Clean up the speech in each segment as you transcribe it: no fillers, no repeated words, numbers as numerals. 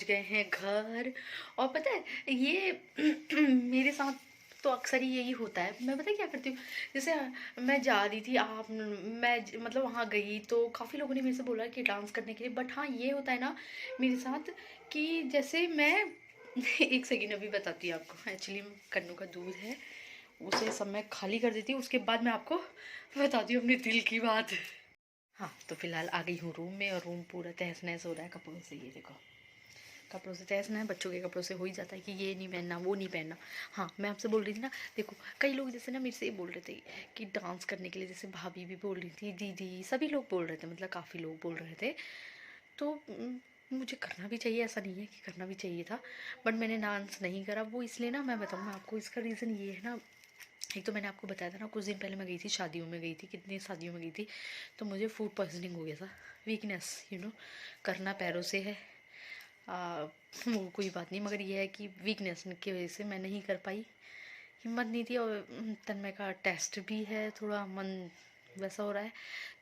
पहुंच गए हैं घर। और पता है ये मेरे साथ तो अक्सर ही यही होता है। मैं पता है क्या करती हूँ, जैसे मैं जा रही थी, मतलब वहाँ गई तो काफ़ी लोगों ने मेरे से बोला कि डांस करने के लिए। बट हाँ, ये होता है ना मेरे साथ कि जैसे मैं एक सेकेंड अभी बताती हूँ आपको। एक्चुअली कन्नू का दूध है, उसे सब मैं खाली कर देती हूँ, उसके बाद मैं आपको बताती हूँ अपने दिल की बात। हाँ, तो फिलहाल आ गई हूँ रूम में, और रूम पूरा तहस नहस हो रहा है कपड़ों से। ये देखो, कपड़ों से तहस नहस, बच्चों के कपड़ों से हो ही जाता है कि ये नहीं पहनना, वो नहीं पहनना। हाँ, मैं आपसे बोल रही थी ना, देखो कई लोग जैसे ना मेरे से ये बोल रहे थे कि डांस करने के लिए, जैसे भाभी भी बोल रही थी, दीदी, सभी लोग बोल रहे थे, मतलब काफ़ी लोग बोल रहे थे। तो मुझे करना भी चाहिए, ऐसा नहीं है कि करना भी चाहिए था, बट मैंने डांस नहीं करा। वो इसलिए ना, मैं बताऊँ ना आपको, इसका रीज़न ये है ना। एक तो मैंने आपको बताया था ना, कुछ दिन पहले मैं गई थी, शादियों में गई थी, कितनी शादियों में गई थी, तो मुझे फूड पॉइजनिंग हो गया था। वीकनेस, करना पैरों से है। वो कोई बात नहीं, मगर ये है कि वीकनेस की वजह से मैं नहीं कर पाई, हिम्मत नहीं थी। और तन्मय का टेस्ट भी है, थोड़ा मन वैसा हो रहा है।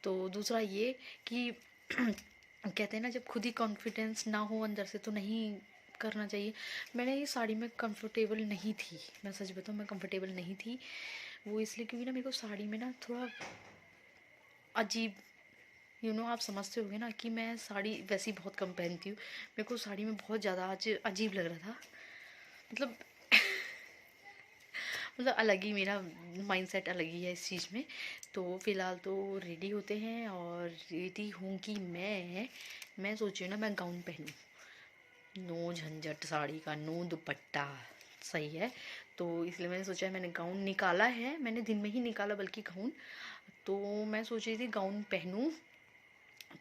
तो दूसरा ये कि कहते हैं ना, जब खुद ही कॉन्फिडेंस ना हो अंदर से तो नहीं करना चाहिए। मैंने ये साड़ी में कंफर्टेबल नहीं थी, मैं सच बताऊँ, मैं कंफर्टेबल नहीं थी। वो इसलिए क्योंकि ना मेरे को साड़ी में ना थोड़ा अजीब, आप समझते होगे ना कि मैं साड़ी वैसी बहुत कम पहनती हूँ। मेरे को साड़ी में बहुत ज़्यादा आज अजीब लग रहा था। मतलब अलग ही मेरा माइंडसेट अलग ही है इस चीज़ में। तो फ़िलहाल तो रेडी होते हैं, और रेडी हूँ कि मैं सोच रही हूँ ना, मैं गाउन पहनूँ। नो झंझट साड़ी का, नो दुपट्टा, सही है। तो इसलिए मैंने सोचा है, मैंने गाउन निकाला है, मैंने दिन में ही निकाला बल्कि गाउन। तो मैं सोच रही थी गाउन पहनूँ।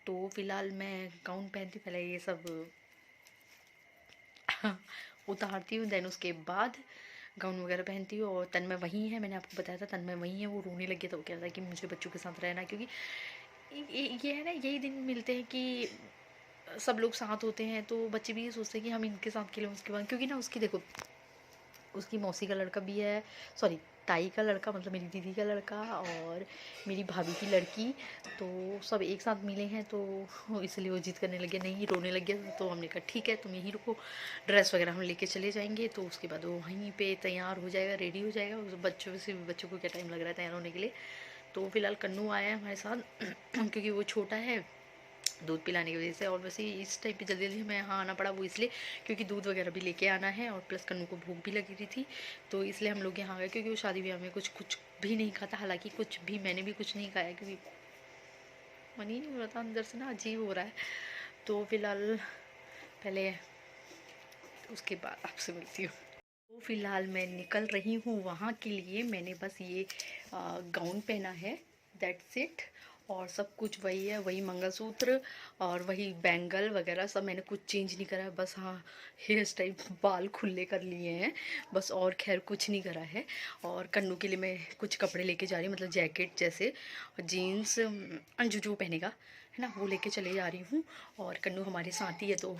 तो फ़िलहाल मैं गाउन पहनती, पहले ये सब उतारती हूँ, देन उसके बाद गाउन वगैरह पहनती हूँ। और तन्मय वहीं है, मैंने आपको बताया था तन्मय वहीं है। वो रोने लग गया, तो वो कह रहा था कि मुझे बच्चों के साथ रहना है, क्योंकि ये है ना, यही दिन मिलते हैं कि सब लोग साथ होते हैं। तो बच्चे भी ये सोचते हैं कि हम इनके साथ खेलें उसके बाद, क्योंकि ना उसकी देखो, उसकी मौसी का लड़का भी है, सॉरी ताई का लड़का, मतलब मेरी दीदी का लड़का, और मेरी भाभी की लड़की, तो सब एक साथ मिले हैं। तो इसलिए वो जिद करने लगे, नहीं, रोने लग गया। तो हमने कहा ठीक है, तुम यहीं रुको, ड्रेस वगैरह हम लेके चले जाएंगे। तो उसके बाद वो वहीं पे तैयार हो जाएगा, रेडी हो जाएगा। बच्चों को क्या टाइम लग रहा है तैयार होने के लिए। तो फिलहाल कन्नू आया है हमारे साथ क्योंकि वो छोटा है, दूध पिलाने की वजह से। और वैसे इस टाइम पे जल्दी जल्दी हमें यहाँ आना पड़ा, वो इसलिए क्योंकि दूध वगैरह भी लेके आना है, और प्लस कन्नू को भूख भी लगी रही थी। तो इसलिए हम लोग यहाँ गए, क्योंकि वो शादी ब्याह में कुछ कुछ भी नहीं खाता। हालांकि कुछ भी, मैंने भी कुछ नहीं खाया, क्योंकि मन ही नहीं हो रहा था, अंदर से ना अजीब हो रहा है। तो फिलहाल पहले उसके बाद आपसे मिलती हूँ। तो फिलहाल मैं निकल रही हूँ वहाँ के लिए। मैंने बस ये गाउन पहना है, दैट्स इट। और सब कुछ वही है, वही मंगलसूत्र और वही बैंगल वगैरह सब, मैंने कुछ चेंज नहीं करा है। बस हाँ, हेयर स्टाइल, बाल खुले कर लिए हैं बस, और खैर कुछ नहीं करा है। और कन्नू के लिए मैं कुछ कपड़े लेके जा रही हूँ, मतलब जैकेट जैसे, जीन्स, अंजू जो पहनेगा है ना, वो लेके चले जा रही हूँ। और कन्नू हमारे साथ ही है, तो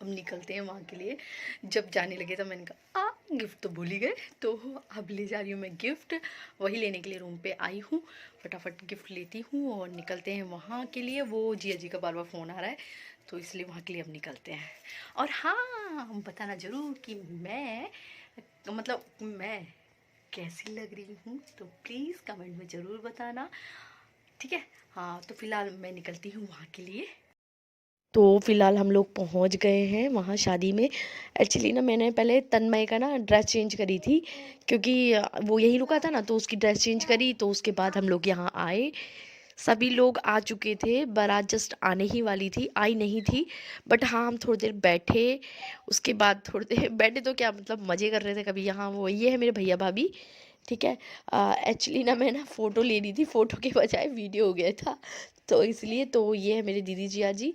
अब निकलते हैं वहाँ के लिए। जब जाने लगे तो मैंने कहा गिफ्ट तो भूल ही गए, तो अब ले जा रही हूँ मैं गिफ्ट, वही लेने के लिए रूम पे आई हूँ। फटाफट गिफ्ट लेती हूँ और निकलते हैं वहाँ के लिए। वो जिया जी का बार बार फ़ोन आ रहा है, तो इसलिए वहाँ के लिए अब निकलते हैं। और हाँ, बताना ज़रूर कि मैं कैसी लग रही हूँ, तो प्लीज़ कमेंट में ज़रूर बताना, ठीक है। हाँ, तो फ़िलहाल मैं निकलती हूँ वहाँ के लिए। तो फिलहाल हम लोग पहुंच गए हैं वहाँ शादी में। एक्चुअली ना, मैंने पहले तन्मय का ना ड्रेस चेंज करी थी, क्योंकि वो यहीं रुका था ना, तो उसकी ड्रेस चेंज करी। तो उसके बाद हम लोग यहाँ आए, सभी लोग आ चुके थे, बारात जस्ट आने ही वाली थी, आई नहीं थी। बट हाँ, हम थोड़ी देर बैठे, उसके बाद थोड़ी देर बैठे तो क्या, मतलब मज़े कर रहे थे। कभी यहाँ, वो ये है मेरे भैया भाभी, ठीक है। एक्चुअली ना, मैं ना फ़ोटो ले रही थी, फ़ोटो के बजाय वीडियो हो गया था, तो इसलिए। तो ये है मेरे दीदी जिया जी।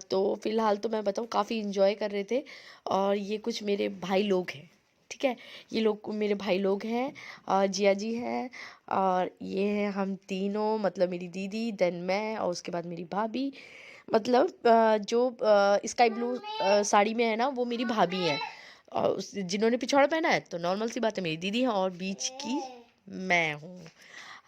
तो फ़िलहाल तो मैं बताऊँ, काफ़ी इन्जॉय कर रहे थे। और ये कुछ मेरे भाई लोग हैं, ठीक है, ये लोग मेरे भाई लोग हैं, जिया जी हैं, और ये हैं हम तीनों, मतलब मेरी दीदी, देन मैं, और उसके बाद मेरी भाभी। मतलब जो स्काई ब्लू साड़ी में है ना, वो मेरी भाभी हैं। और जिन्होंने पिछौड़ा पहना है, तो नॉर्मल सी बात है, मेरी दीदी है, और बीच की मैं हूँ।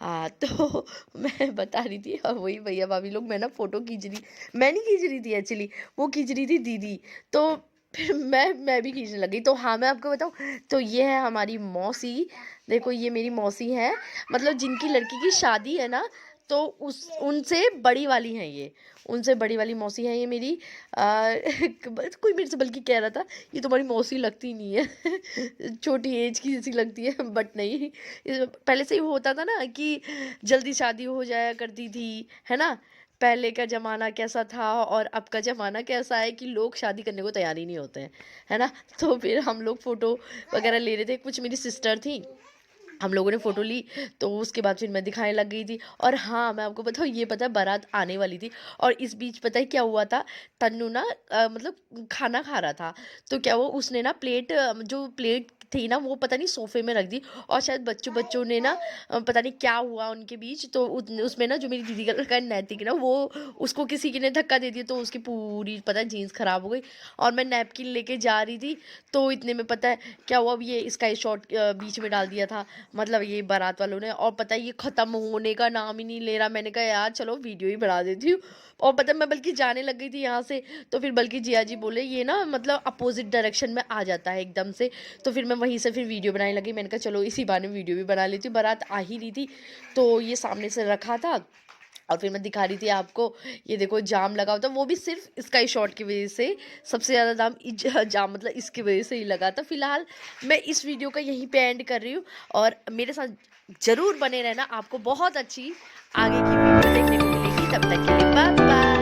हाँ, तो मैं बता रही थी, और वही भैया भाभी लोग, मैं ना फ़ोटो खींच रही, मैं नहीं खींच रही थी एक्चुअली, वो खींच रही थी दीदी। तो फिर मैं भी खींचने लगी। तो हाँ, मैं आपको बताऊँ, तो ये है हमारी मौसी। देखो ये मेरी मौसी है, मतलब जिनकी लड़की की शादी है ना, तो उस उनसे बड़ी वाली हैं ये, उनसे बड़ी वाली मौसी है ये मेरी। कोई मेरे से बल्कि कह रहा था ये तुम्हारी मौसी लगती नहीं है छोटी एज की जैसी लगती है, बट नहीं, पहले से ही होता था ना कि जल्दी शादी हो जाया करती थी, है ना। पहले का ज़माना कैसा था और अब का ज़माना कैसा है कि लोग शादी करने को तैयार ही नहीं होते हैं, है ना? तो फिर हम लोग फ़ोटो वगैरह ले रहे थे, कुछ मेरी सिस्टर थी, हम लोगों ने फ़ोटो ली, तो उसके बाद फिर मैं दिखाने लग गई थी। और हाँ, मैं आपको बताऊँ, ये पता है बारात आने वाली थी और इस बीच पता है क्या हुआ था? तन्नू ना मतलब खाना खा रहा था, तो क्या हुआ, उसने ना प्लेट जो प्लेट थी ना वो पता नहीं सोफ़े में रख दी, और शायद बच्चों-बच्चों ने ना पता नहीं क्या हुआ उनके बीच, तो उत उसमें ना जो मेरी दीदी का लड़का है नैतिक ना, वो उसको किसी ने धक्का दे दिया, तो उसकी पूरी पता है जीन्स ख़राब हो गई। और मैं नैपकिन लेके जा रही थी, तो इतने में पता है क्या हुआ, अब ये स्काई शॉट बीच में डाल दिया था, मतलब ये बारात वालों ने। और पता है ये ख़त्म होने का नाम ही नहीं ले रहा। मैंने कहा यार चलो वीडियो ही बना देती हूँ, और पता है मैं बल्कि जाने लग गई थी यहाँ से, तो फिर बल्कि जिया जी बोले ये ना मतलब अपोजिट डायरेक्शन में आ जाता है एकदम से, तो फिर मैं वहीं से फिर वीडियो बनाने लगी। मैंने कहा चलो इसी बहाने वीडियो भी बना लेती हूँ, बारात आ ही रही थी, तो ये सामने से रखा था और फिर मैं दिखा रही थी आपको। ये देखो जाम लगा होता, वो भी सिर्फ स्काई शॉट की वजह से, सबसे ज़्यादा जाम मतलब इसकी वजह से ही लगा था। फिलहाल मैं इस वीडियो का यहीं पे एंड कर रही हूँ, और मेरे साथ ज़रूर बने रहना, आपको बहुत अच्छी आगे की वीडियो देखने को मिलेगी। तब तक के लिए बाय बाय।